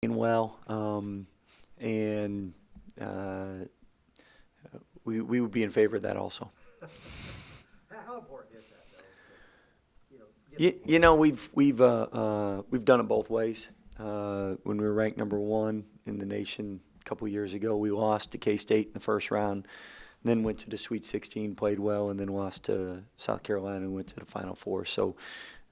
well, and we would be in favor of that also. How important is that, though? We've done it both ways. When we were ranked number one in the nation a couple years ago, we lost to K-State in the first round, then went to the Sweet 16, played well, and then lost to South Carolina and went to the Final Four. So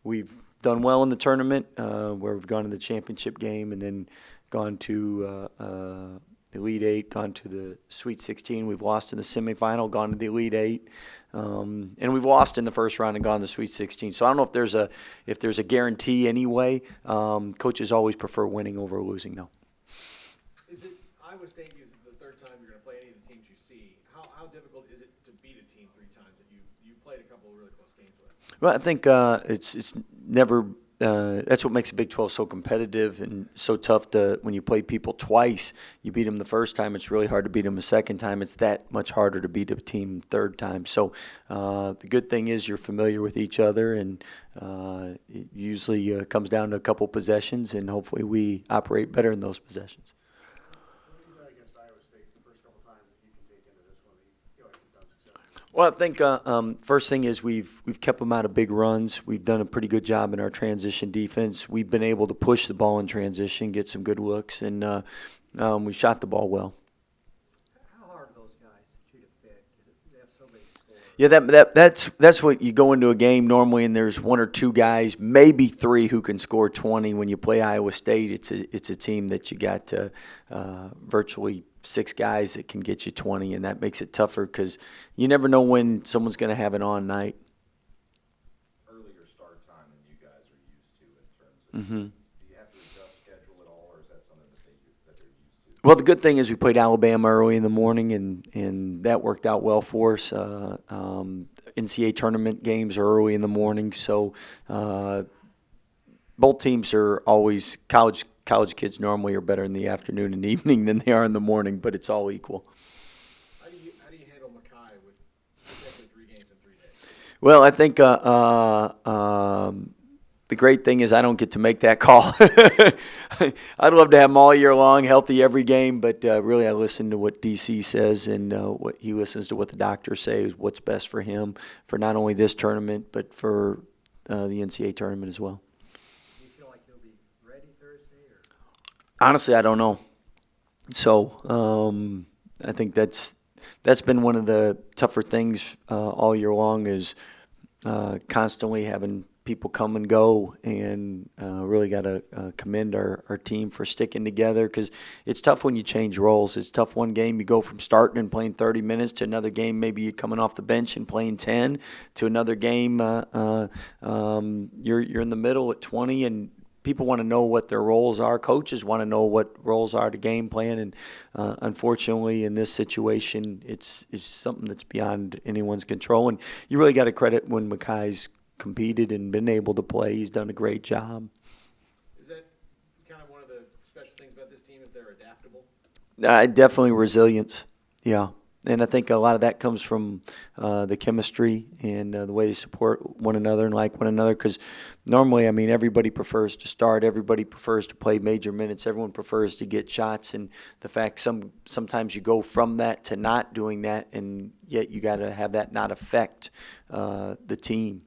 we've done well in the tournament, where we've gone to the championship game and then gone to the Elite Eight, gone to the Sweet 16. We've lost in the semifinal, gone to the Elite Eight, and we've lost in the first round and gone to the Sweet 16. So I don't know if there's a guarantee anyway. Coaches always prefer winning over losing, though. Is it Iowa State is the third time you're going to play any of the teams you see? How difficult is it to beat a team three times that you played a couple of really close games with? Well, I think it's never. That's what makes the Big 12 so competitive and so tough to when you play people twice. You beat them the first time, it's really hard to beat them the second time. It's that much harder to beat a team third time. So the good thing is you're familiar with each other, and it usually comes down to a couple possessions, and hopefully we operate better in those possessions. Well, I think first thing is we've kept them out of big runs. We've done a pretty good job in our transition defense. We've been able to push the ball in transition, get some good looks, and we shot the ball well. How hard are those guys to fit? They have so many scores. Yeah, that's what you go into a game normally, and there's one or two guys, maybe three, who can score 20. When you play Iowa State, it's a team that you got virtually six guys that can get you 20, and that makes it tougher because you never know when someone's going to have an on night. Earlier start time than you guys are used to in terms of do you have to adjust schedule at all, or is that something that they're used to? Well, the good thing is we played Alabama early in the morning, and that worked out well for us. NCAA tournament games are early in the morning, so both teams are always college kids normally are better in the afternoon and evening than they are in the morning, but it's all equal. How do you handle Mackay with essentially 3 games in 3 days? Well, I think the great thing is I don't get to make that call. I'd love to have him all year long, healthy every game, but really I listen to what DC says, and what he listens to what the doctors say is what's best for him for not only this tournament but for the NCAA tournament as well. Honestly, I don't know. So I think that's been one of the tougher things all year long is constantly having people come and go, and really got to commend our team for sticking together because it's tough when you change roles. It's tough one game you go from starting and playing 30 minutes to another game maybe you're coming off the bench and playing 10 to another game you're in the middle at 20, and people want to know what their roles are. Coaches want to know what roles are to game plan, and unfortunately, in this situation, it's something that's beyond anyone's control. And you really got to credit when Mackay's competed and been able to play. He's done a great job. Is that kind of one of the special things about this team? Is they're adaptable? Definitely resilience. Yeah. And I think a lot of that comes from the chemistry and the way they support one another and like one another. Because normally, I mean, everybody prefers to start. Everybody prefers to play major minutes. Everyone prefers to get shots. And the fact sometimes you go from that to not doing that, and yet you got to have that not affect the team.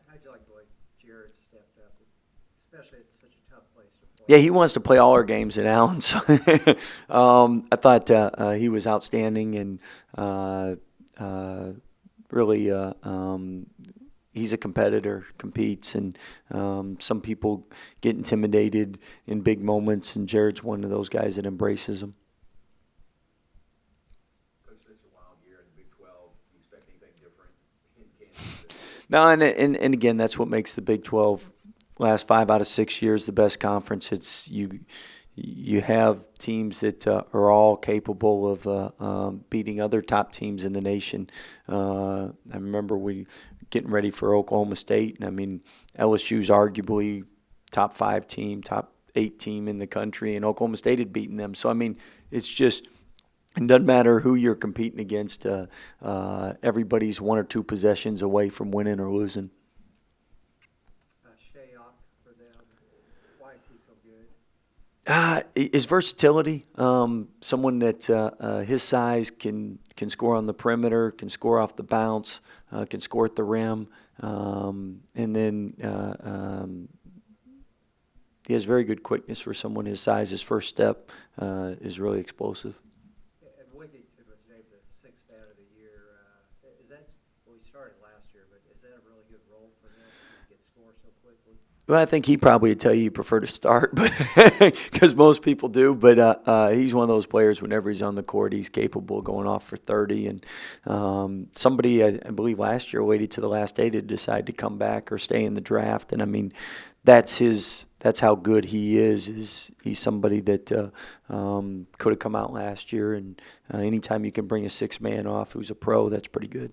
How'd you like the way Jared stepped up, especially at such a tough place to play? Yeah, he wants to play all our games at Allen. So I thought he was outstanding, and really he's a competitor, competes, and some people get intimidated in big moments, and Jared's one of those guys that embraces them. Coach, such a wild year in the Big 12. Do you expect anything different in Kansas City? No, and again, that's what makes the Big 12 last 5 out of 6 years the best conference. It's you have teams that are all capable of beating other top teams in the nation. I remember we getting ready for Oklahoma State, and I mean LSU's arguably top 5 team, top 8 team in the country, and Oklahoma State had beaten them. So I mean, it's just. It doesn't matter who you're competing against. Everybody's 1 or 2 possessions away from winning or losing. Shayok for them. Why is he so good? His versatility, someone that his size can score on the perimeter, can score off the bounce, can score at the rim, and then he has very good quickness for someone his size. His first step is really explosive. And Wiggington was named the sixth man of the year. Is that, well, he started last year, but is that a really good role for him because he gets score so quickly? Well, I think he probably would tell you he'd prefer to start, but because most people do. But he's one of those players. Whenever he's on the court, he's capable of going off for 30. And somebody, I believe, last year waited to the last day to decide to come back or stay in the draft. And I mean, that's how good he is. He's somebody that could have come out last year. And anytime you can bring a six man off who's a pro, that's pretty good.